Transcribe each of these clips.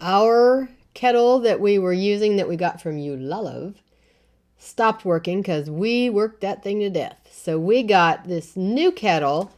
our kettle that we were using that we got from Eulalov stopped working because we worked that thing to death. So we got this new kettle.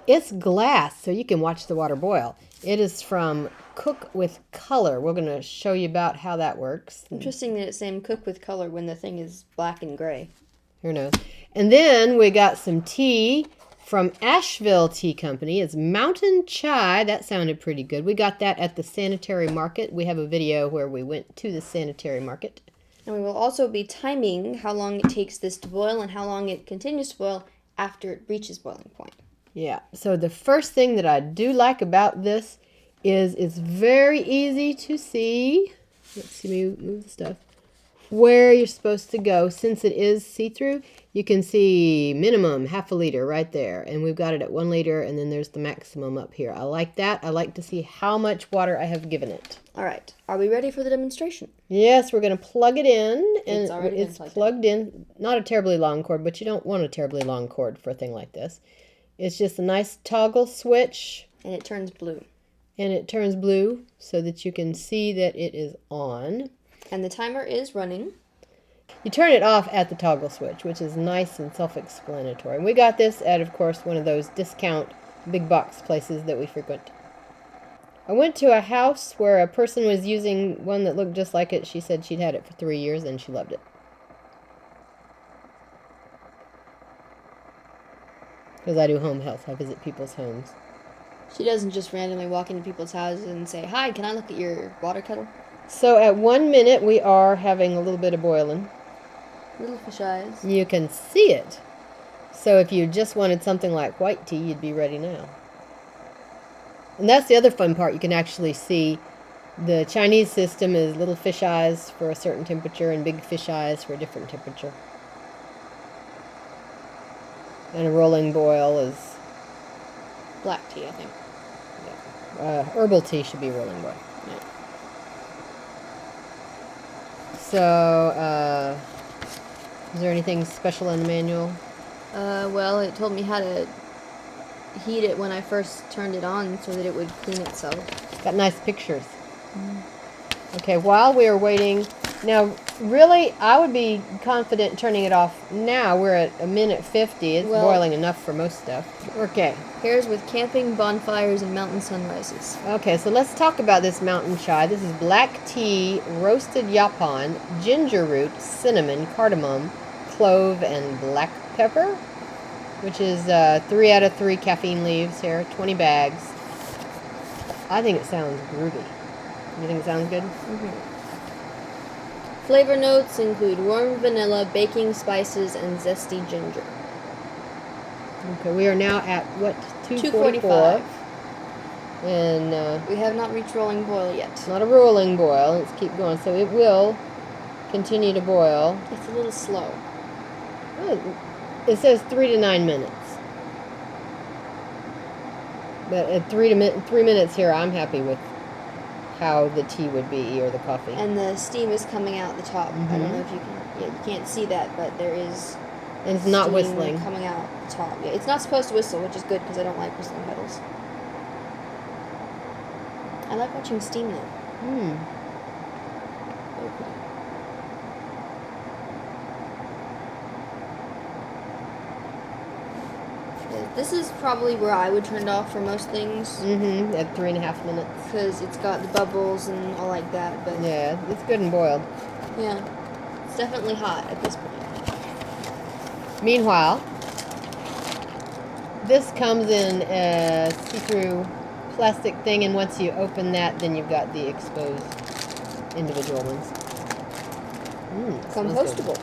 It's glass, so you can watch the water boil. It is from Cook with Color. We're going to show you about how that works. Interesting that it's saying Cook with Color when the thing is black and gray. Who knows? And then we got some tea from Asheville Tea Company. It's Mountain Chai. That sounded pretty good. We got that at the sanitary market. We have a video where we went to the sanitary market. And we will also be timing how long it takes this to boil and how long it continues to boil after it reaches boiling point. Yeah, so the first thing that I do like about this is it's very easy to see. Let's see me move the stuff. Where you're supposed to go. Since it is see-through, you can see minimum ½ liter right there. And we've got it at 1 liter, and then there's the maximum up here. I like that. I like to see how much water I have given it. All right. Are we ready for the demonstration? Yes, we're going to plug it in. And it's plugged in. Not a terribly long cord, but you don't want a terribly long cord for a thing like this. It's just a nice toggle switch. And it turns blue. And it turns blue so that you can see that it is on. And the timer is running. You turn it off at the toggle switch, which is nice and self-explanatory. And we got this at, of course, one of those discount big box places that we frequent. I went to a house where a person was using one that looked just like it. She said she'd had it for 3 years and she loved it. Because I do home health. I visit people's homes. She doesn't just randomly walk into people's houses and say, "Hi, can I look at your water kettle?" So at 1 minute, we are having a little bit of boiling. Little fish eyes. You can see it. So if you just wanted something like white tea, you'd be ready now. And that's the other fun part. You can actually see the Chinese system is little fish eyes for a certain temperature and big fish eyes for a different temperature. And a rolling boil is... black tea, I think. Yeah. Herbal tea should be rolling boil. Yeah. So, is there anything special in the manual? Well, it told me how to heat it when I first turned it on so that it would clean itself. Got nice pictures. Okay, while we are waiting, now really I would be confident turning it off now. We're at 1:50. It's boiling enough for most stuff. Okay. Here's with camping, bonfires, and mountain sunrises. Okay, so let's talk about this mountain chai. This is black tea, roasted yaupon, ginger root, cinnamon, cardamom, clove, and black pepper, which is 3 out of 3 caffeine leaves here, 20 bags. I think it sounds groovy. You think it sounds good? Mm-hmm. Flavor notes include warm vanilla, baking spices, and zesty ginger. Okay, we are now at, what, 2:45. And We have not reached rolling boil yet. it's not a rolling boil. Let's keep going. So it will continue to boil. It's a little slow. Oh, it says 3 to 9 minutes. But at 3 minutes here, I'm happy with how the tea would be, or the coffee. And the steam is coming out the top. I don't know if you can... Yeah, you can't see that, but there is... And it's not steam whistling. coming out the top. Yeah, it's not supposed to whistle, which is good because I don't like whistling pedals. I like watching steam though. Very pretty. Yeah, this is probably where I would turn it off for most things. At 3.5 minutes. Because it's got the bubbles and all like that, but... Yeah, it's good and boiled. Yeah. It's definitely hot at this point. Meanwhile, this comes in a see-through plastic thing, and once you open that, then you've got the exposed individual ones. Compostable.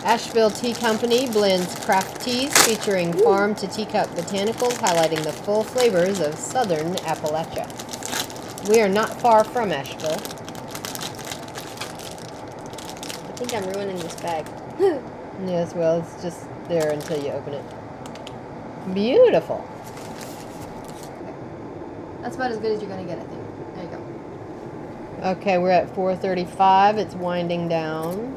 Asheville Tea Company blends craft teas featuring farm to teacup botanicals, highlighting the full flavors of southern Appalachia. We are not far from Asheville. I think I'm ruining this bag. Yes, well, it's just there until you open it. Beautiful. That's about as good as you're going to get, I think. There you go. Okay, we're at 4:35. It's winding down.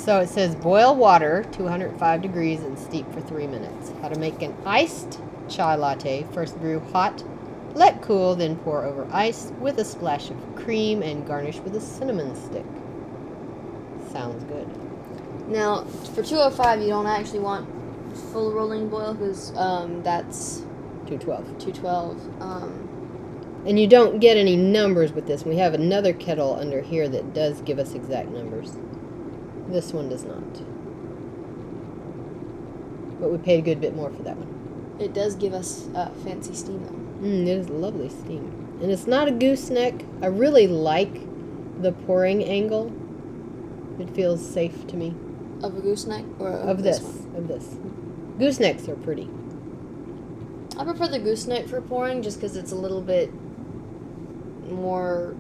So it says boil water 205 degrees and steep for 3 minutes. How to make an iced chai latte. First brew hot, let cool, then pour over ice with a splash of cream and garnish with a cinnamon stick. Sounds good. Now, for 205, you don't actually want full rolling boil because that's 212. 212. And you don't get any numbers with this. We have another kettle under here that does give us exact numbers. This one does not. But we paid a good bit more for that one. It does give us fancy steam, though. It is lovely steam. And it's not a gooseneck. I really like the pouring angle. It feels safe to me. Of a gooseneck? Or Of this one? Of this. Goosenecks are pretty. I prefer the gooseneck for pouring just because it's a little bit more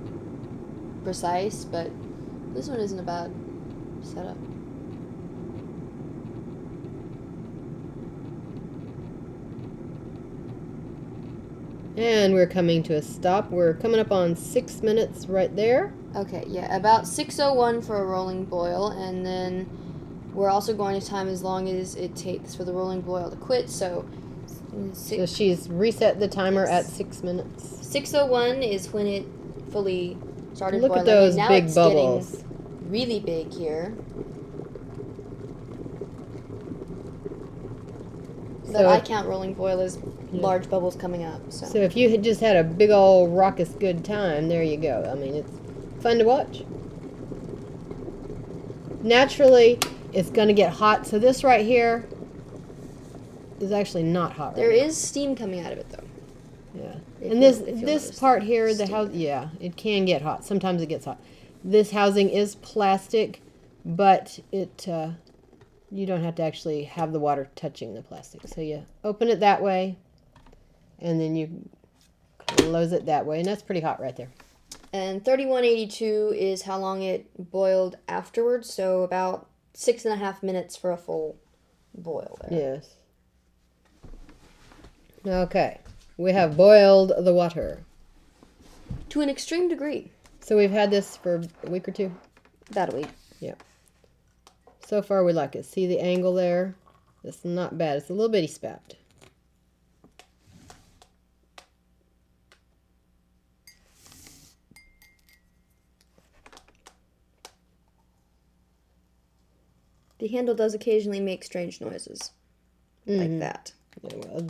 precise, but this one isn't a bad setup. And we're coming to a stop. We're coming up on 6 minutes right there. Okay, yeah, about 6:01 for a rolling boil, and then we're also going to time as long as it takes for the rolling boil to quit, so So she's reset the timer Yes. at 6 minutes. 6:01 is when it fully started Look boiling. at those and now big it's bubbles. getting really big here. But So I if- count rolling boil as large bubbles coming up. So if you had just had a big old raucous good time, there you go. I mean, it's fun to watch. Naturally, it's going to get hot. So this right here is actually not hot right There now. is steam coming out of it, though. Yeah. If And you'll- this if you'll this notice part the here, the steam. house, yeah, it can get hot. Sometimes it gets hot. This housing is plastic, but it you don't have to actually have the water touching the plastic. So you open it that way, and then you close it that way, and that's pretty hot right there. And 3182 is how long it boiled afterwards, so about 6.5 minutes for a full boil there. Yes. Okay. We have boiled the water. To an extreme degree. So we've had this for a week or two. About a week. Yeah. So far we like it. See the angle there? It's not bad. It's a little bitty spout. The handle does occasionally make strange noises. Like that. Yeah, well,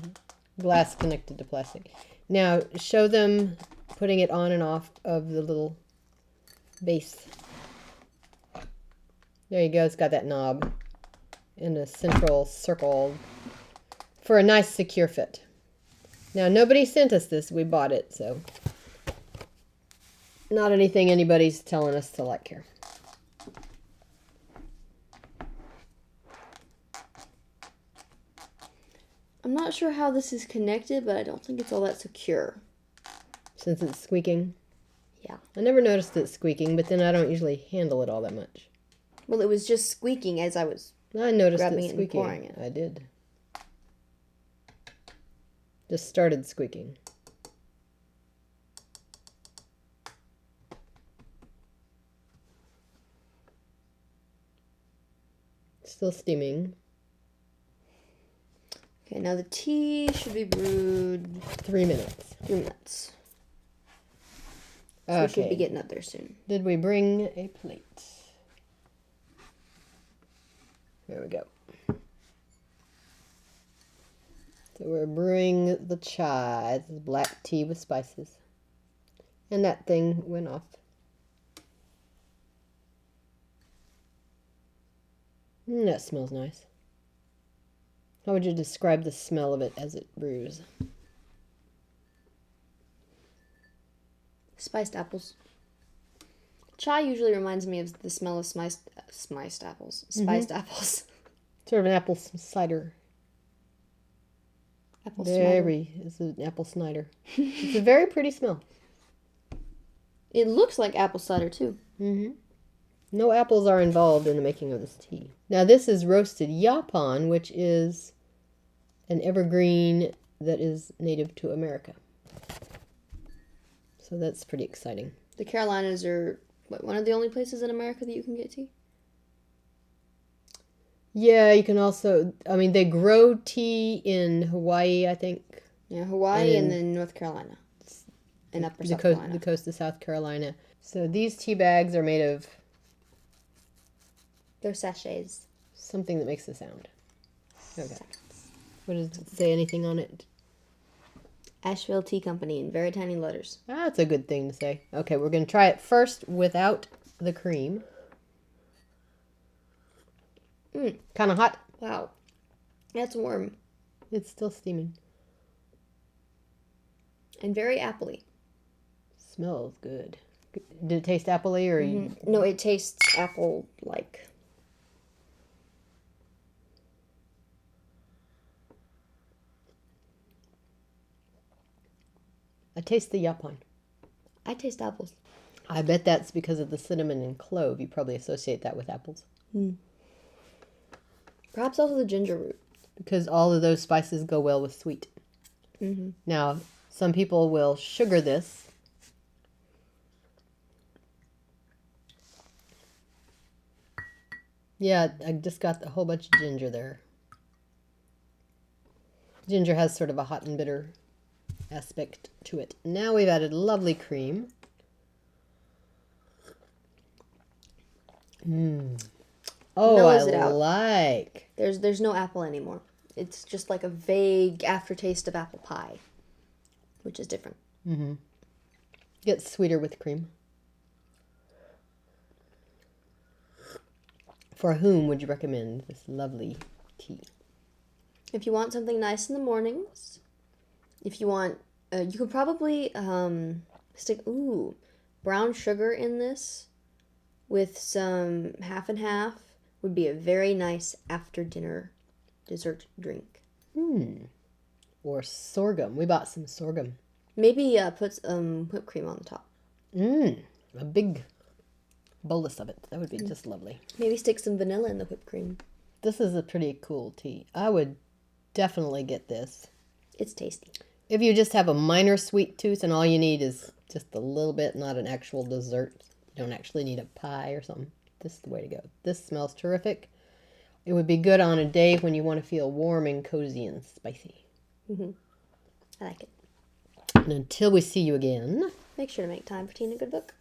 glass connected to plastic. Now show them putting it on and off of the little base. There you go. It's got that knob in a central circle for a nice secure fit. Now nobody sent us this. We bought it, so not anything anybody's telling us to like here. I'm not sure how this is connected, but I don't think it's all that secure. Since it's squeaking. Yeah. I never noticed it squeaking, but then I don't usually handle it all that much. Well, it was just squeaking as I was... I noticed Grabbing it it and squeaking. pouring it. I did. Just started squeaking. Still steaming. Okay, now the tea should be brewed 3 minutes. 3 minutes. So we should be Okay. getting up there soon. Did we bring a plate? There we go. So we're brewing the chai. This is black tea with spices. And that thing went off. That smells nice. How would you describe the smell of it as it brews? Spiced apples. Chai usually reminds me of the smell of spiced apples. Spiced apples. Sort of an apple cider. Apple cider. Very, it's an apple cider. It's a very pretty smell. It looks like apple cider too. Mm-hmm. No apples are involved in the making of this tea. Now this is roasted yapon, which is an evergreen that is native to America. So that's pretty exciting. The Carolinas are one of the only places in America that you can get tea? Yeah, you can also, I mean, they grow tea in Hawaii, I think. Yeah, Hawaii and then North Carolina and upper South Carolina. The coast of South Carolina. So these tea bags are made of They're sachets. something that makes a sound. Okay. What does it say? Anything on it? Asheville Tea Company in very tiny letters. That's a good thing to say. Okay, we're going to try it first without the cream. Kind of hot. Wow. That's warm. It's still steaming. And very appley. Smells good. Did it taste appley or? No, it tastes apple-like. I taste the yapon. I taste apples. I bet that's because of the cinnamon and clove. You probably associate that with apples. Perhaps also the ginger root. Because all of those spices go well with sweet. Now, some people will sugar this. Yeah, I just got a whole bunch of ginger there. Ginger has sort of a hot and bitter aspect to it. Now we've added lovely cream. Oh, Mellows I it out. like. There's no apple anymore. It's just like a vague aftertaste of apple pie, which is different. Gets sweeter with cream. For whom would you recommend this lovely tea? If you want something nice in the mornings, if you want, you could probably stick brown sugar in this with some half and half would be a very nice after dinner dessert drink. Or sorghum. We bought some sorghum. Maybe put whipped cream on the top. A big bolus of it. That would be just lovely. Maybe stick some vanilla in the whipped cream. This is a pretty cool tea. I would definitely get this. It's tasty. If you just have a minor sweet tooth and all you need is just a little bit, not an actual dessert, you don't actually need a pie or something, this is the way to go. This smells terrific. It would be good on a day when you want to feel warm and cozy and spicy. I like it. And until we see you again, Make sure to make time for tea and a good book.